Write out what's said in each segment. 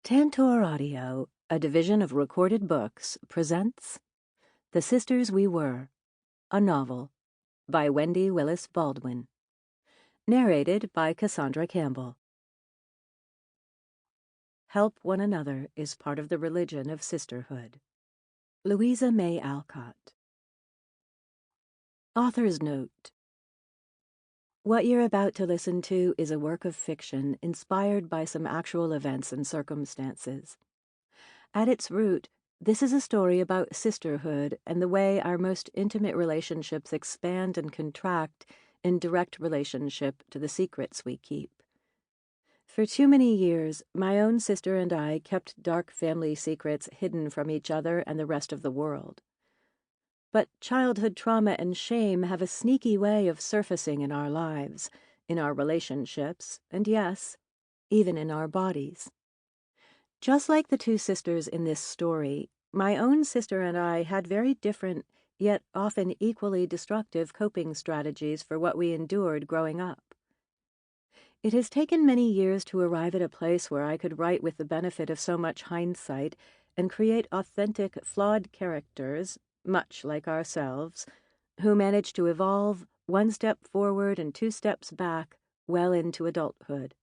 Tantor Audio, a division of Recorded Books, presents The Sisters We Were, a novel, by Wendy Willis Baldwin. Narrated by Cassandra Campbell. Help one another is part of the religion of sisterhood. Louisa May Alcott. Author's Note: What you're about to listen to is a work of fiction inspired by some actual events and circumstances. At its root, this is a story about sisterhood and the way our most intimate relationships expand and contract in direct relationship to the secrets we keep. For too many years, my own sister and I kept dark family secrets hidden from each other and the rest of the world. But childhood trauma and shame have a sneaky way of surfacing in our lives, in our relationships, and yes, even in our bodies. Just like the two sisters in this story, my own sister and I had very different, yet often equally destructive coping strategies for what we endured growing up. It has taken many years to arrive at a place where I could write with the benefit of so much hindsight and create authentic, flawed characters, much like ourselves, who manage to evolve one step forward and two steps back well into adulthood.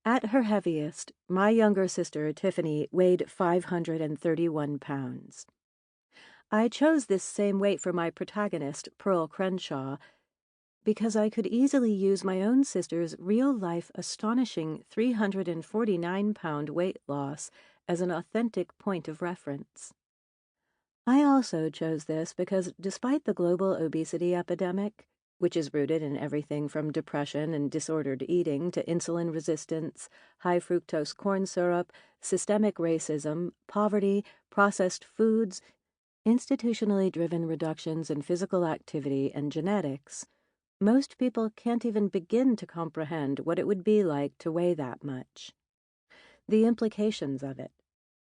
At her heaviest, my younger sister, Tiffany, weighed 531 pounds. I chose this same weight for my protagonist, Pearl Crenshaw, because I could easily use my own sister's real-life astonishing 349-pound weight loss as an authentic point of reference. I also chose this because despite the global obesity epidemic, which is rooted in everything from depression and disordered eating to insulin resistance, high-fructose corn syrup, systemic racism, poverty, processed foods, institutionally driven reductions in physical activity, and genetics, most people can't even begin to comprehend what it would be like to weigh that much. The implications of it: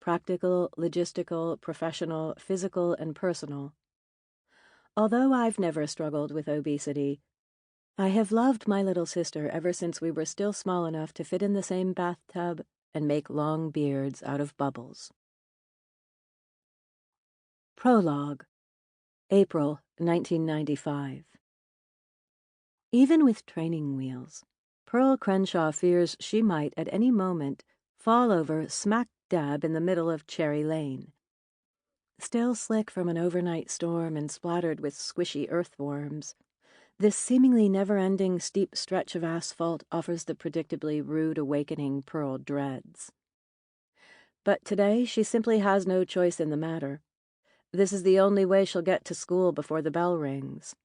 practical, logistical, professional, physical, and personal. Although I've never struggled with obesity, I have loved my little sister ever since we were still small enough to fit in the same bathtub and make long beards out of bubbles. Prologue, April 1995. Even with training wheels, Pearl Crenshaw fears she might at any moment fall over smack dab in the middle of Cherry Lane. Still slick from an overnight storm and splattered with squishy earthworms, this seemingly never-ending steep stretch of asphalt offers the predictably rude awakening Pearl dreads. But today she simply has no choice in the matter. This is the only way she'll get to school before the bell rings.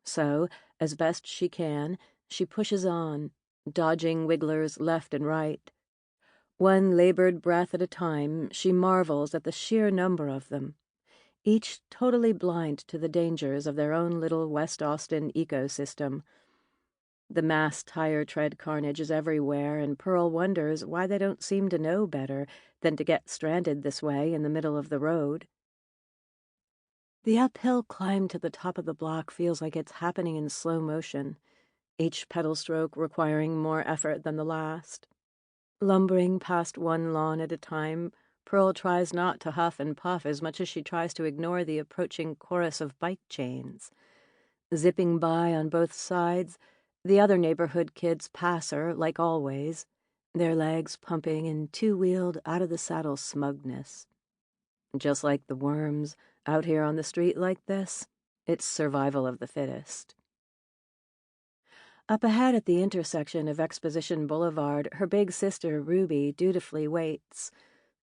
So, as best she can, she pushes on, dodging wigglers left and right. One labored breath at a time, she marvels at the sheer number of them, each totally blind to the dangers of their own little West Austin ecosystem. The mass tire tread carnage is everywhere, and Pearl wonders why they don't seem to know better than to get stranded this way in the middle of the road. The uphill climb to the top of the block feels like it's happening in slow motion, each pedal stroke requiring more effort than the last. Lumbering past one lawn at a time, Pearl tries not to huff and puff as much as she tries to ignore the approaching chorus of bike chains. Zipping by on both sides, the other neighborhood kids pass her, like always, their legs pumping in two-wheeled, out-of-the-saddle smugness. Just like the worms out here on the street like this, it's survival of the fittest. Up ahead at the intersection of Exposition Boulevard, her big sister, Ruby, dutifully waits,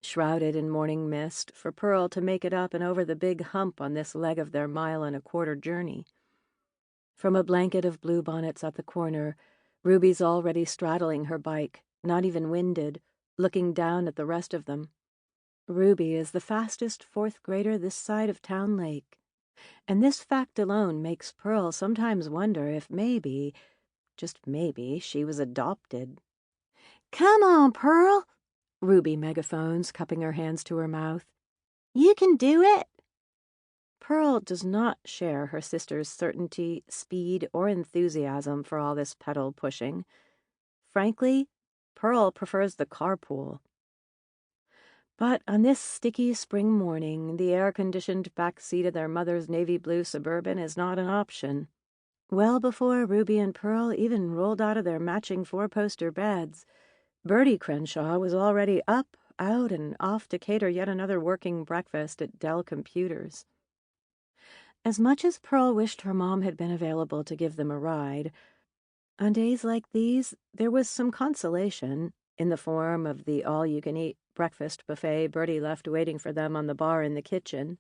shrouded in morning mist, for Pearl to make it up and over the big hump on this leg of their mile-and-a-quarter journey. From a blanket of bluebonnets at the corner, Ruby's already straddling her bike, not even winded, looking down at the rest of them. Ruby is the fastest fourth grader this side of Town Lake, and this fact alone makes Pearl sometimes wonder if maybe, just maybe, she was adopted. "Come on, Pearl," Ruby megaphones, cupping her hands to her mouth. "You can do it." Pearl does not share her sister's certainty, speed, or enthusiasm for all this pedal pushing. Frankly, Pearl prefers the carpool. But on this sticky spring morning, the air-conditioned back seat of their mother's navy blue Suburban is not an option. Well before Ruby and Pearl even rolled out of their matching four-poster beds, Birdie Crenshaw was already up, out, and off to cater yet another working breakfast at Dell Computers. As much as Pearl wished her mom had been available to give them a ride, on days like these there was some consolation in the form of the all-you-can-eat breakfast buffet Birdie left waiting for them on the bar in the kitchen,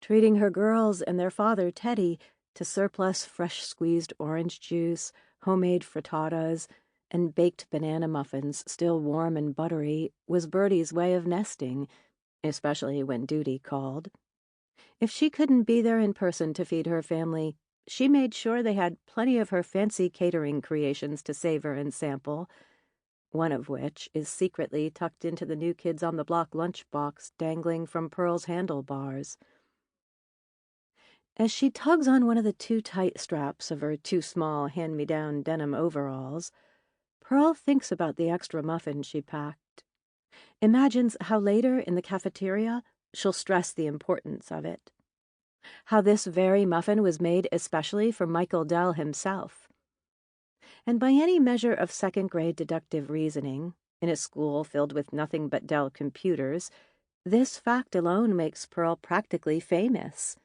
treating her girls and their father, Teddy, to surplus fresh-squeezed orange juice, homemade frittatas, and baked banana muffins still warm and buttery was Birdie's way of nesting, especially when duty called. If she couldn't be there in person to feed her family, she made sure they had plenty of her fancy catering creations to savor and sample, one of which is secretly tucked into the New Kids on the Block lunchbox dangling from Pearl's handlebars. As she tugs on one of the too tight straps of her too small hand-me-down denim overalls, Pearl thinks about the extra muffin she packed, imagines how later in the cafeteria she'll stress the importance of it, how this very muffin was made especially for Michael Dell himself. And by any measure of second-grade deductive reasoning, in a school filled with nothing but Dell computers, this fact alone makes Pearl practically famous.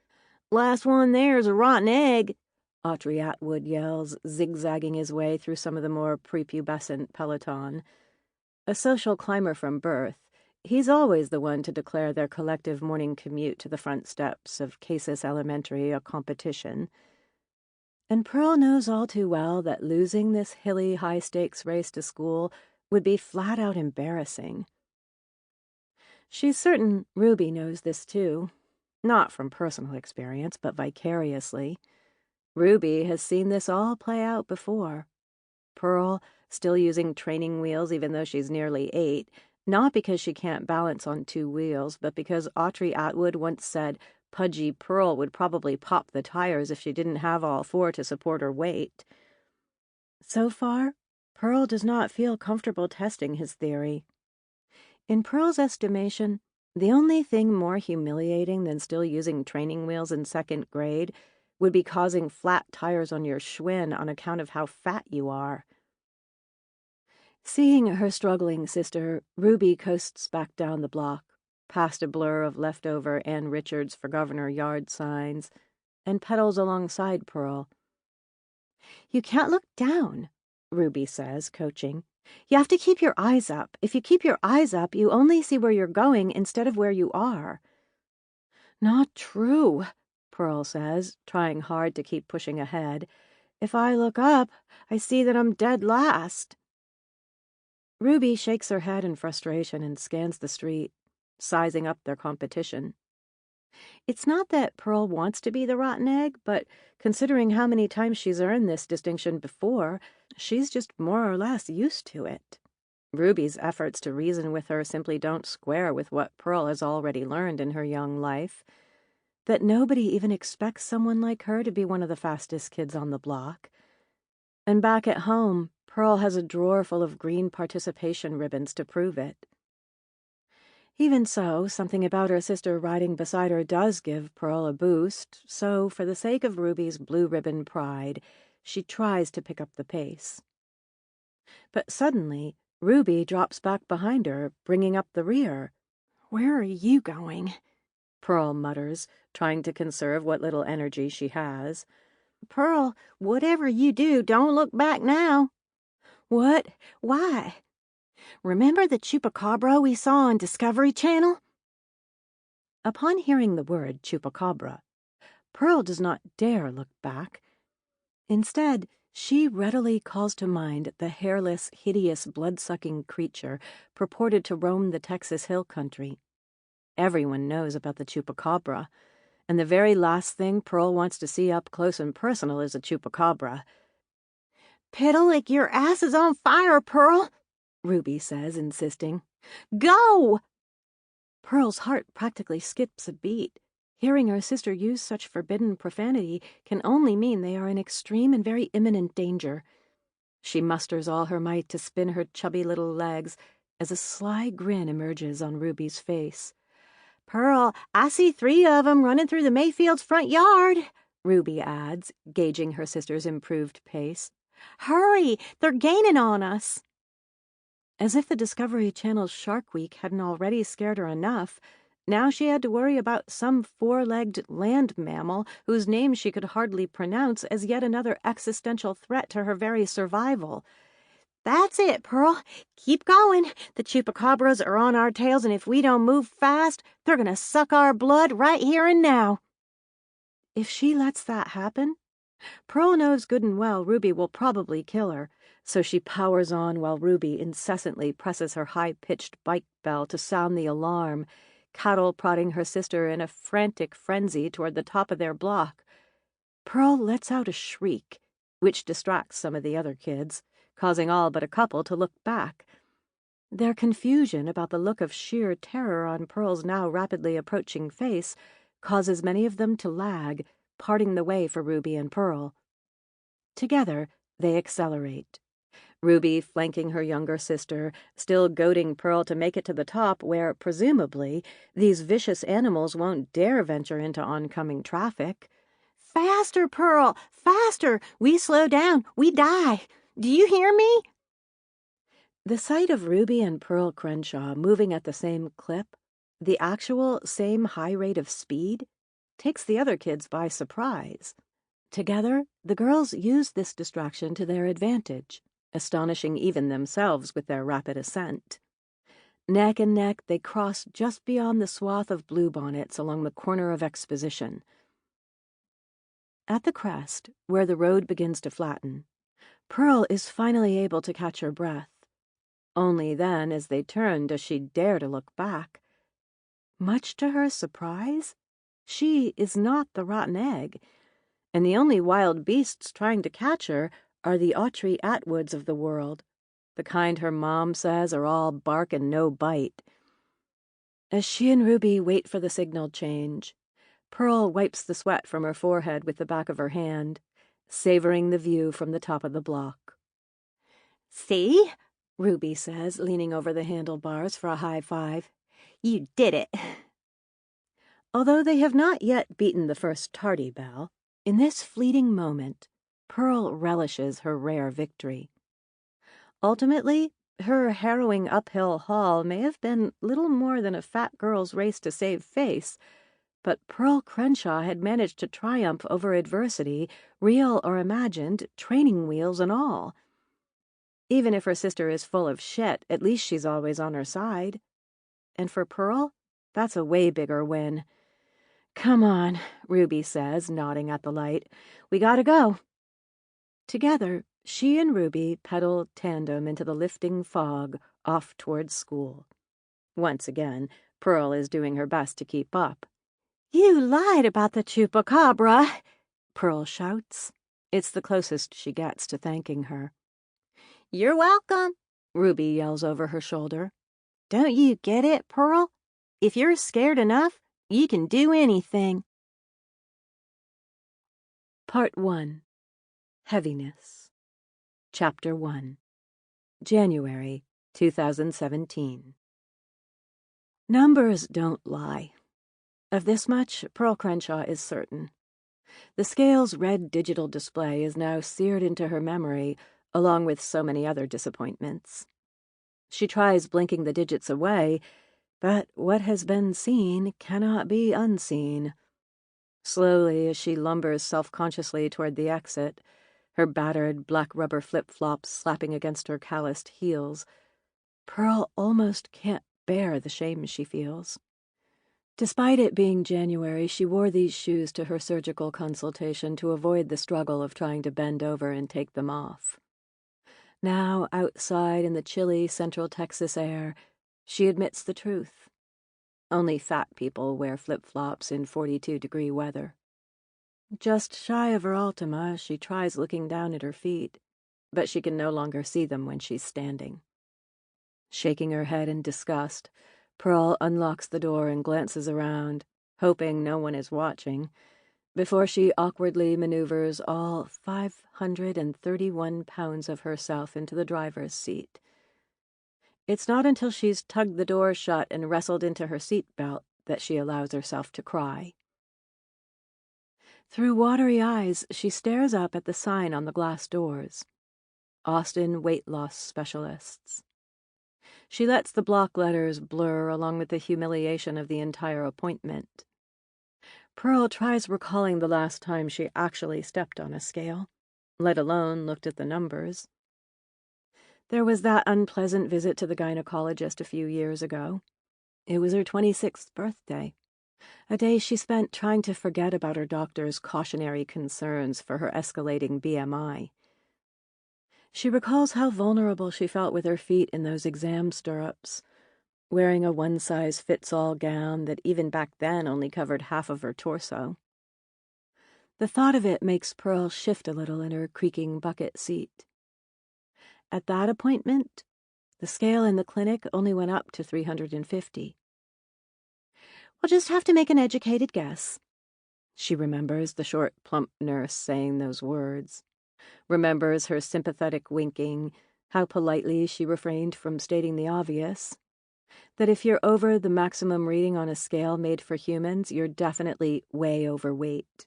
"Last one there's a rotten egg," Autry Atwood yells, zigzagging his way through some of the more prepubescent peloton. A social climber from birth, he's always the one to declare their collective morning commute to the front steps of Casis Elementary a competition. And Pearl knows all too well that losing this hilly, high-stakes race to school would be flat-out embarrassing. She's certain Ruby knows this too, not from personal experience, but vicariously. Ruby has seen this all play out before. Pearl, still using training wheels even though she's nearly 8, not because she can't balance on 2 wheels, but because Autry Atwood once said pudgy Pearl would probably pop the tires if she didn't have all 4 to support her weight. So far, Pearl does not feel comfortable testing his theory. In Pearl's estimation, the only thing more humiliating than still using training wheels in 2nd grade would be causing flat tires on your Schwinn on account of how fat you are. Seeing her struggling sister, Ruby coasts back down the block, past a blur of leftover Ann Richards for Governor yard signs, and pedals alongside Pearl. "You can't look down," Ruby says, coaching. "You have to keep your eyes up. If you keep your eyes up, you only see where you're going instead of where you are." "Not true," Pearl says, trying hard to keep pushing ahead. "If I look up, I see that I'm dead last." Ruby shakes her head in frustration and scans the street, sizing up their competition. It's not that Pearl wants to be the rotten egg, but considering how many times she's earned this distinction before, she's just more or less used to it. Ruby's efforts to reason with her simply don't square with what Pearl has already learned in her young life, that nobody even expects someone like her to be one of the fastest kids on the block. And back at home, Pearl has a drawer full of green participation ribbons to prove it. Even so, something about her sister riding beside her does give Pearl a boost, so for the sake of Ruby's blue ribbon pride, she tries to pick up the pace. But suddenly, Ruby drops back behind her, bringing up the rear. "Where are you going?" Pearl mutters, trying to conserve what little energy she has. "Pearl, whatever you do, don't look back now." "What? Why?" "Remember the chupacabra we saw on Discovery Channel?" Upon hearing the word chupacabra, Pearl does not dare look back. Instead, she readily calls to mind the hairless, hideous, blood-sucking creature purported to roam the Texas hill country. Everyone knows about the chupacabra, and the very last thing Pearl wants to see up close and personal is a chupacabra. "Pedal like your ass is on fire, Pearl," Ruby says, insisting. "Go!" Pearl's heart practically skips a beat. Hearing her sister use such forbidden profanity can only mean they are in extreme and very imminent danger. She musters all her might to spin her chubby little legs as a sly grin emerges on Ruby's face. "Pearl, I see 3 of 'em running through the Mayfields' front yard," Ruby adds, gauging her sister's improved pace. "Hurry, they're gaining on us." As if the Discovery Channel's Shark Week hadn't already scared her enough, now she had to worry about some 4-legged land mammal whose name she could hardly pronounce as yet another existential threat to her very survival. "That's it, Pearl. Keep going. The chupacabras are on our tails, and if we don't move fast, they're going to suck our blood right here and now." If she lets that happen, Pearl knows good and well Ruby will probably kill her, so she powers on while Ruby incessantly presses her high-pitched bike bell to sound the alarm, cattle-prodding her sister in a frantic frenzy toward the top of their block. Pearl lets out a shriek, which distracts some of the other kids, causing all but a couple to look back. Their confusion about the look of sheer terror on Pearl's now rapidly approaching face causes many of them to lag, parting the way for Ruby and Pearl. Together, they accelerate. Ruby flanking her younger sister, still goading Pearl to make it to the top where, presumably, these vicious animals won't dare venture into oncoming traffic. "Faster, Pearl! Faster! We slow down, we die! Do you hear me?" The sight of Ruby and Pearl Crenshaw moving at the same clip, the actual same high rate of speed, takes the other kids by surprise. Together, the girls use this distraction to their advantage, astonishing even themselves with their rapid ascent. Neck and neck, they cross just beyond the swath of bluebonnets along the corner of Exposition. At the crest, where the road begins to flatten, Pearl is finally able to catch her breath. Only then, as they turn, does she dare to look back. Much to her surprise, she is not the rotten egg, and the only wild beasts trying to catch her are the Autry Atwoods of the world, the kind her mom says are all bark and no bite. As she and Ruby wait for the signal change, Pearl wipes the sweat from her forehead with the back of her hand, savoring the view from the top of the block. "See?" Ruby says, leaning over the handlebars for a high five. "You did it." Although they have not yet beaten the first tardy bell, in this fleeting moment, Pearl relishes her rare victory. Ultimately, her harrowing uphill haul may have been little more than a fat girl's race to save face, but Pearl Crenshaw had managed to triumph over adversity, real or imagined, training wheels and all. Even if her sister is full of shit, at least she's always on her side. And for Pearl, that's a way bigger win. "Come on," Ruby says, nodding at the light. "We gotta go." Together, she and Ruby pedal tandem into the lifting fog off towards school. Once again, Pearl is doing her best to keep up. "You lied about the chupacabra," Pearl shouts. It's the closest she gets to thanking her. "You're welcome," Ruby yells over her shoulder. "Don't you get it, Pearl? If you're scared enough, you can do anything." Part 1. Heaviness. Chapter 1. January 2017. Numbers don't lie. Of this much, Pearl Crenshaw is certain. The scale's red digital display is now seared into her memory, along with so many other disappointments. She tries blinking the digits away, but what has been seen cannot be unseen. Slowly, as she lumbers self-consciously toward the exit, her battered black rubber flip-flops slapping against her calloused heels, Pearl almost can't bear the shame she feels. Despite it being January, she wore these shoes to her surgical consultation to avoid the struggle of trying to bend over and take them off. Now, outside in the chilly Central Texas air, she admits the truth. Only fat people wear flip-flops in 42-degree weather. Just shy of her Altima, she tries looking down at her feet, but she can no longer see them when she's standing. Shaking her head in disgust, Pearl unlocks the door and glances around, hoping no one is watching. before she awkwardly maneuvers all 531 pounds of herself into the driver's seat. It's not until she's tugged the door shut and wrestled into her seatbelt that she allows herself to cry. Through watery eyes, she stares up at the sign on the glass doors. Austin Weight Loss Specialists. She lets the block letters blur along with the humiliation of the entire appointment. Pearl tries recalling the last time she actually stepped on a scale, let alone looked at the numbers. There was that unpleasant visit to the gynecologist a few years ago. It was her 26th birthday, a day she spent trying to forget about her doctor's cautionary concerns for her escalating BMI. She recalls how vulnerable she felt with her feet in those exam stirrups, wearing a one-size-fits-all gown that even back then only covered half of her torso. The thought of it makes Pearl shift a little in her creaking bucket seat. At that appointment, the scale in the clinic only went up to 350. "We'll just have to make an educated guess." She remembers the short, plump nurse saying those words. Remembers her sympathetic winking, how politely she refrained from stating the obvious, that if you're over the maximum reading on a scale made for humans, you're definitely way overweight.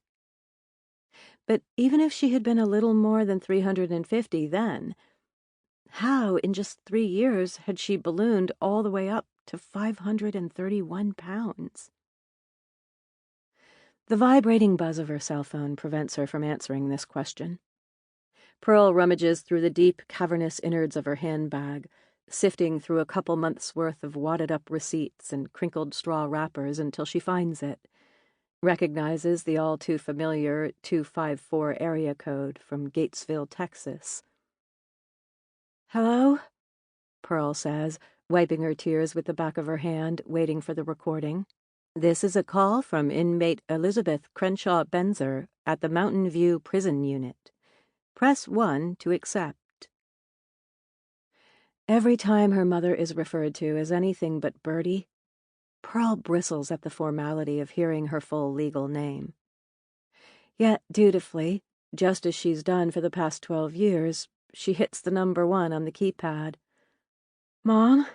But even if she had been a little more than 350 then, how, in just 3 years, had she ballooned all the way up to 531 pounds? The vibrating buzz of her cell phone prevents her from answering this question. Pearl rummages through the deep, cavernous innards of her handbag, sifting through a couple months' worth of wadded-up receipts and crinkled straw wrappers until she finds it, recognizes the all-too-familiar 254 area code from Gatesville, Texas. "Hello?" Pearl says, wiping her tears with the back of her hand, waiting for the recording. "This is a call from inmate Elizabeth Crenshaw Benzer at the Mountain View Prison Unit. Press 1 to accept." Every time her mother is referred to as anything but Birdie, Pearl bristles at the formality of hearing her full legal name. Yet, dutifully, just as she's done for the past 12 years, she hits the number 1 on the keypad. "Mom,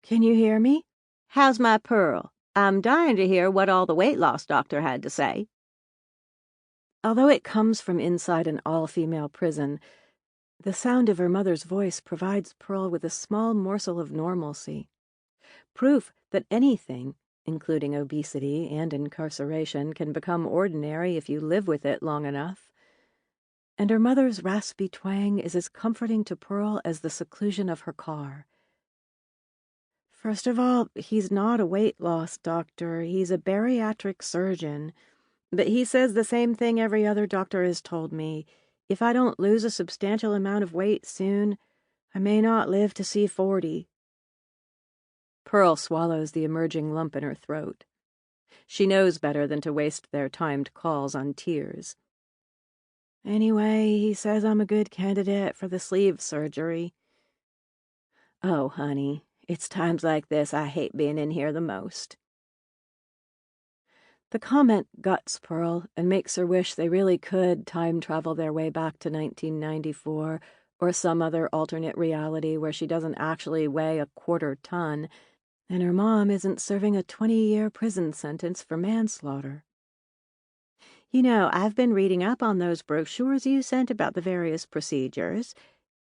can you hear me?" "How's my Pearl? I'm dying to hear what all the weight loss doctor had to say." Although it comes from inside an all-female prison, the sound of her mother's voice provides Pearl with a small morsel of normalcy. Proof that anything, including obesity and incarceration, can become ordinary if you live with it long enough. And her mother's raspy twang is as comforting to Pearl as the seclusion of her car. "First of all, he's not a weight loss doctor. He's a bariatric surgeon. But he says the same thing every other doctor has told me. If I don't lose a substantial amount of weight soon, I may not live to see 40. Pearl swallows the emerging lump in her throat. She knows better than to waste their timed calls on tears. "Anyway, he says I'm a good candidate for the sleeve surgery." "Oh, honey, it's times like this I hate being in here the most." The comment guts Pearl and makes her wish they really could time travel their way back to 1994 or some other alternate reality where she doesn't actually weigh a quarter ton and her mom isn't serving a 20-year prison sentence for manslaughter. "You know, I've been reading up on those brochures you sent about the various procedures.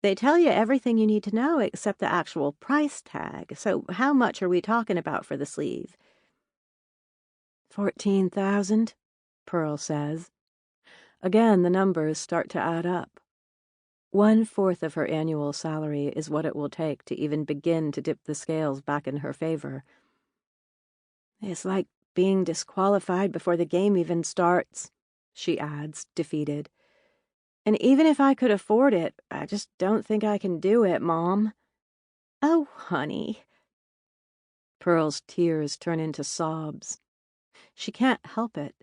They tell you everything you need to know except the actual price tag. So how much are we talking about for the sleeve?" 14,000, Pearl says. Again, the numbers start to add up. 1/4 of her annual salary is what it will take to even begin to dip the scales back in her favor. "It's like being disqualified before the game even starts," she adds, defeated. "And even if I could afford it, I just don't think I can do it, Mom." "Oh, honey." Pearl's tears turn into sobs. She can't help it.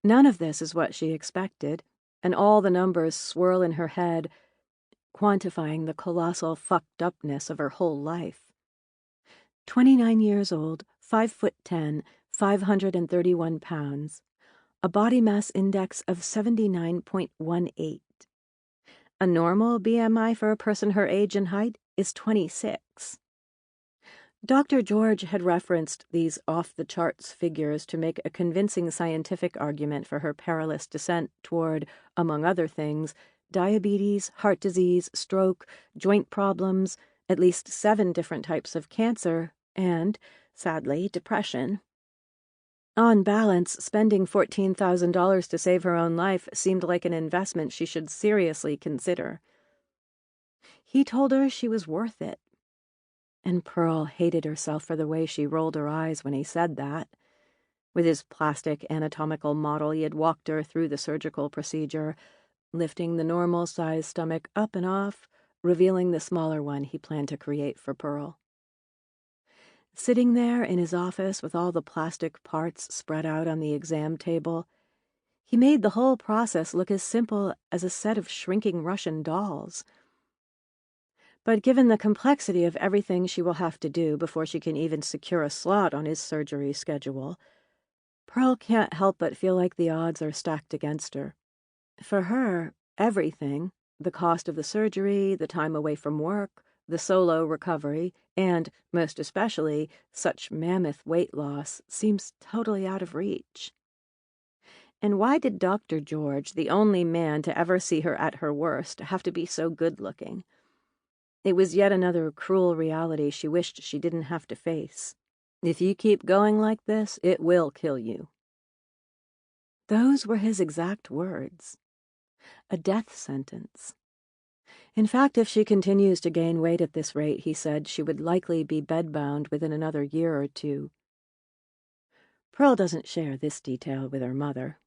None of this is what she expected, and all the numbers swirl in her head, quantifying the colossal fucked-upness of her whole life. 29 years old, 5'10", 531 pounds, a body mass index of 79.18. A normal BMI for a person her age and height is 26. Dr. George had referenced these off-the-charts figures to make a convincing scientific argument for her perilous descent toward, among other things, diabetes, heart disease, stroke, joint problems, at least 7 different types of cancer, and, sadly, depression. On balance, spending $14,000 to save her own life seemed like an investment she should seriously consider. He told her she was worth it. And Pearl hated herself for the way she rolled her eyes when he said that. With his plastic anatomical model, he had walked her through the surgical procedure, lifting the normal-sized stomach up and off, revealing the smaller one he planned to create for Pearl. Sitting there in his office with all the plastic parts spread out on the exam table, he made the whole process look as simple as a set of shrinking Russian dolls. But given the complexity of everything she will have to do before she can even secure a slot on his surgery schedule, Pearl can't help but feel like the odds are stacked against her. For her, everything, the cost of the surgery, the time away from work, the solo recovery, and, most especially, such mammoth weight loss, seems totally out of reach. And why did Dr. George, the only man to ever see her at her worst, have to be so good-looking? It was yet another cruel reality she wished she didn't have to face. If you keep going like this, it will kill you. Those were his exact words. A death sentence. In fact, if she continues to gain weight at this rate, he said, she would likely be bedbound within another year or 2. Pearl doesn't share this detail with her mother.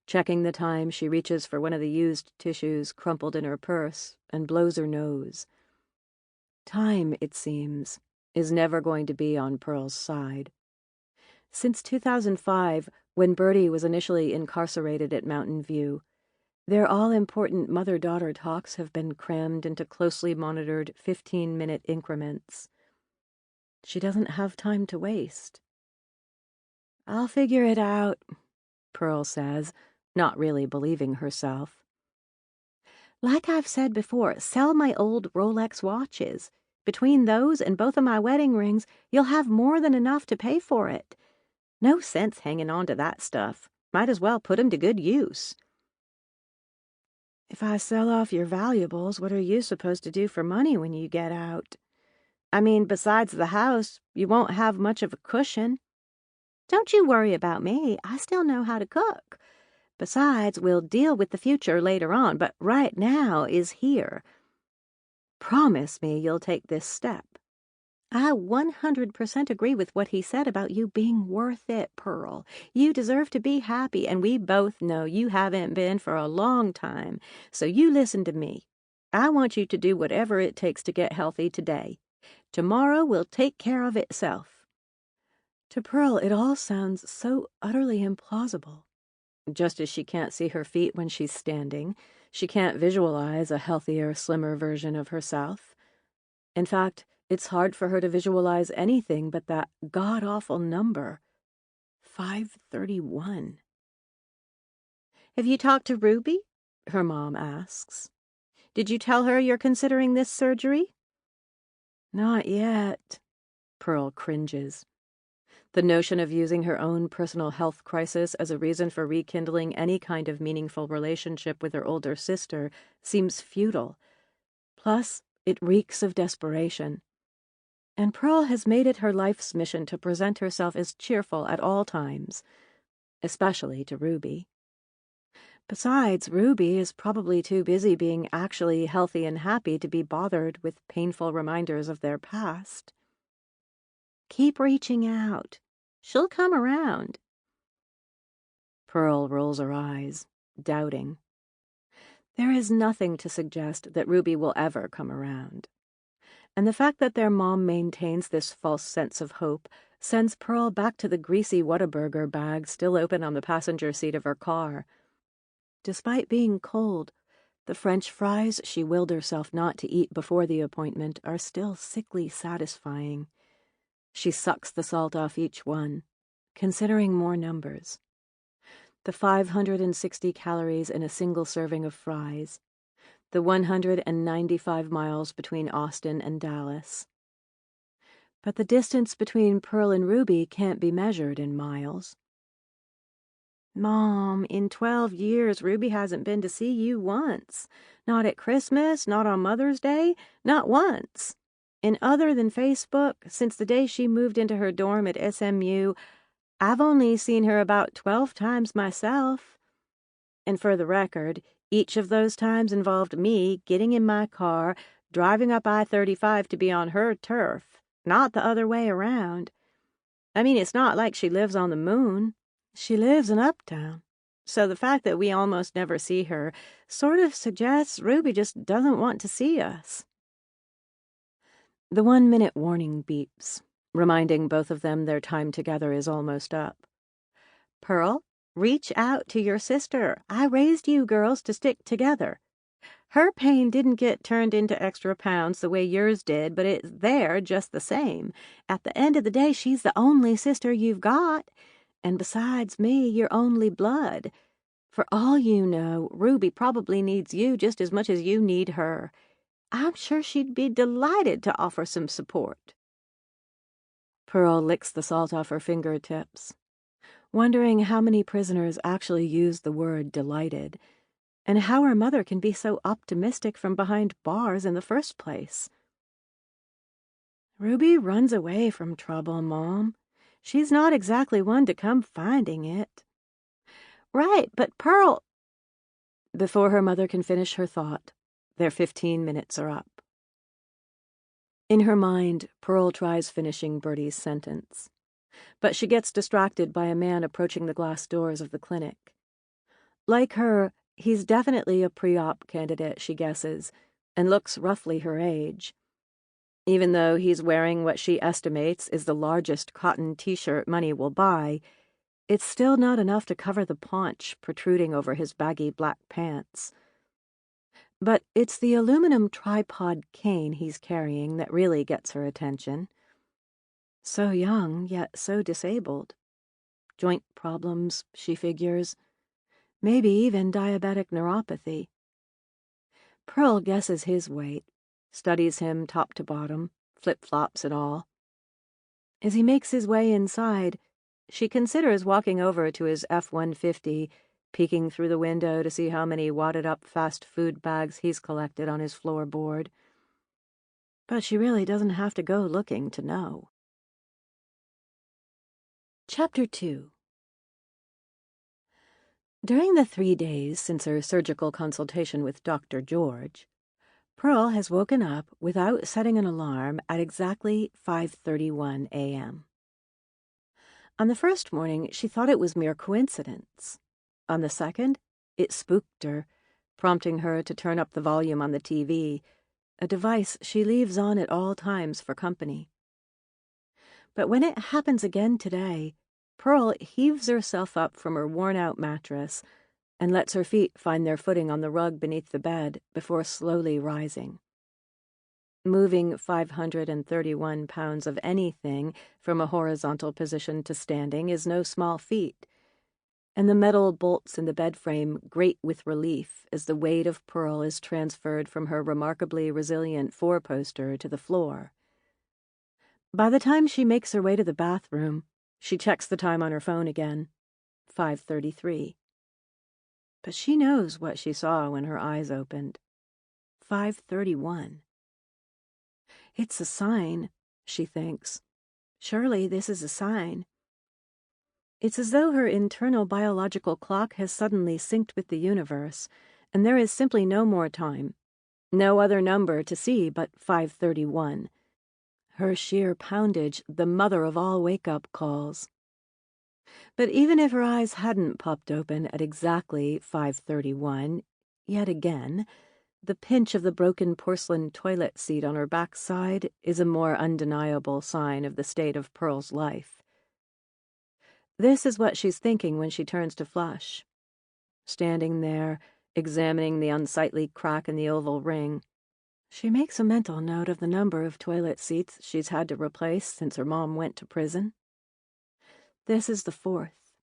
Checking the time, she reaches for one of the used tissues crumpled in her purse and blows her nose. Time, it seems, is never going to be on Pearl's side. Since 2005, when Birdie was initially incarcerated at Mountain View, their all-important mother-daughter talks have been crammed into closely monitored 15-minute increments. She doesn't have time to waste. "I'll figure it out," Pearl says, not really believing herself. "Like I've said before, sell my old Rolex watches. Between those and both of my wedding rings, you'll have more than enough to pay for it. No sense hanging on to that stuff. Might as well put 'em to good use." "If I sell off your valuables, what are you supposed to do for money when you get out? I mean, besides the house, you won't have much of a cushion." "Don't you worry about me. I still know how to cook. Besides, we'll deal with the future later on, but right now is here. Promise me you'll take this step." "I 100% agree with what he said about you being worth it, Pearl. You deserve to be happy, and we both know you haven't been for a long time. So you listen to me. I want you to do whatever it takes to get healthy today. Tomorrow will take care of itself." To Pearl, it all sounds so utterly implausible. Just as she can't see her feet when she's standing, she can't visualize a healthier, slimmer version of herself. In fact, it's hard for her to visualize anything but that god-awful number, 531. "Have you talked to Ruby?" her mom asks. "Did you tell her you're considering this surgery?" "Not yet." Pearl cringes. The notion of using her own personal health crisis as a reason for rekindling any kind of meaningful relationship with her older sister seems futile. Plus, it reeks of desperation. And Pearl has made it her life's mission to present herself as cheerful at all times, especially to Ruby. Besides, Ruby is probably too busy being actually healthy and happy to be bothered with painful reminders of their past. "Keep reaching out. She'll come around." Pearl rolls her eyes, doubting. There is nothing to suggest that Ruby will ever come around. And the fact that their mom maintains this false sense of hope sends Pearl back to the greasy Whataburger bag still open on the passenger seat of her car. Despite being cold, the French fries she willed herself not to eat before the appointment are still sickly satisfying. She sucks the salt off each one, considering more numbers. the 560 calories in a single serving of fries, the 195 miles between Austin and Dallas. But the distance between Pearl and Ruby can't be measured in miles. Mom, in 12 years, Ruby hasn't been to see you once. Not at Christmas, not on Mother's Day, not once. And other than Facebook, since the day she moved into her dorm at SMU, I've only seen her about 12 times myself. And for the record, each of those times involved me getting in my car, driving up I-35 to be on her turf, not the other way around. I mean, it's not like she lives on the moon. She lives in Uptown. So the fact that we almost never see her sort of suggests Ruby just doesn't want to see us. The 1-minute warning beeps, reminding both of them their time together is almost up. Pearl, reach out to your sister. I raised you girls to stick together. Her pain didn't get turned into extra pounds the way yours did, but it's there just the same. At the end of the day, she's the only sister you've got. And besides me, your only blood. For all you know, Ruby probably needs you just as much as you need her. I'm sure she'd be delighted to offer some support. Pearl licks the salt off her fingertips, wondering how many prisoners actually use the word delighted, and how her mother can be so optimistic from behind bars in the first place. Ruby runs away from trouble, Mom. She's not exactly one to come finding it. Right, but Pearl... Before her mother can finish her thought, their 15 minutes are up. In her mind, Pearl tries finishing Birdie's sentence, but she gets distracted by a man approaching the glass doors of the clinic. Like her, he's definitely a pre-op candidate, she guesses, and looks roughly her age. Even though he's wearing what she estimates is the largest cotton t-shirt money will buy, it's still not enough to cover the paunch protruding over his baggy black pants. But it's the aluminum tripod cane he's carrying that really gets her attention. So young, yet so disabled. Joint problems, she figures. Maybe even diabetic neuropathy. Pearl guesses his weight, studies him top to bottom, flip-flops and all. As he makes his way inside, she considers walking over to his F-150, peeking through the window to see how many wadded-up fast food bags he's collected on his floorboard. But she really doesn't have to go looking to know. Chapter 2. During the 3 days since her surgical consultation with Dr. George, Pearl has woken up without setting an alarm at exactly 5:31 a.m. On the first morning, she thought it was mere coincidence. On the second, it spooked her, prompting her to turn up the volume on the TV, a device she leaves on at all times for company. But when it happens again today, Pearl heaves herself up from her worn-out mattress and lets her feet find their footing on the rug beneath the bed before slowly rising. Moving 531 pounds of anything from a horizontal position to standing is no small feat, and the metal bolts in the bed frame grate with relief as the weight of Pearl is transferred from her remarkably resilient four-poster to the floor. By the time she makes her way to the bathroom, she checks the time on her phone again, 5:33. But she knows what she saw when her eyes opened. 5:31. It's a sign, she thinks. Surely this is a sign. It's as though her internal biological clock has suddenly synced with the universe, and there is simply no more time, no other number to see but 5:31. Her sheer poundage, the mother of all wake-up calls. But even if her eyes hadn't popped open at exactly 5:31, yet again, the pinch of the broken porcelain toilet seat on her backside is a more undeniable sign of the state of Pearl's life. This is what she's thinking when she turns to flush. Standing there, examining the unsightly crack in the oval ring, she makes a mental note of the number of toilet seats she's had to replace since her mom went to prison. This is the 4th.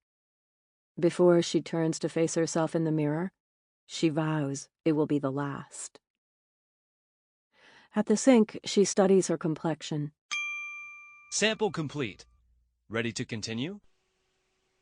Before she turns to face herself in the mirror, she vows it will be the last. At the sink, she studies her complexion. Sample complete. Ready to continue?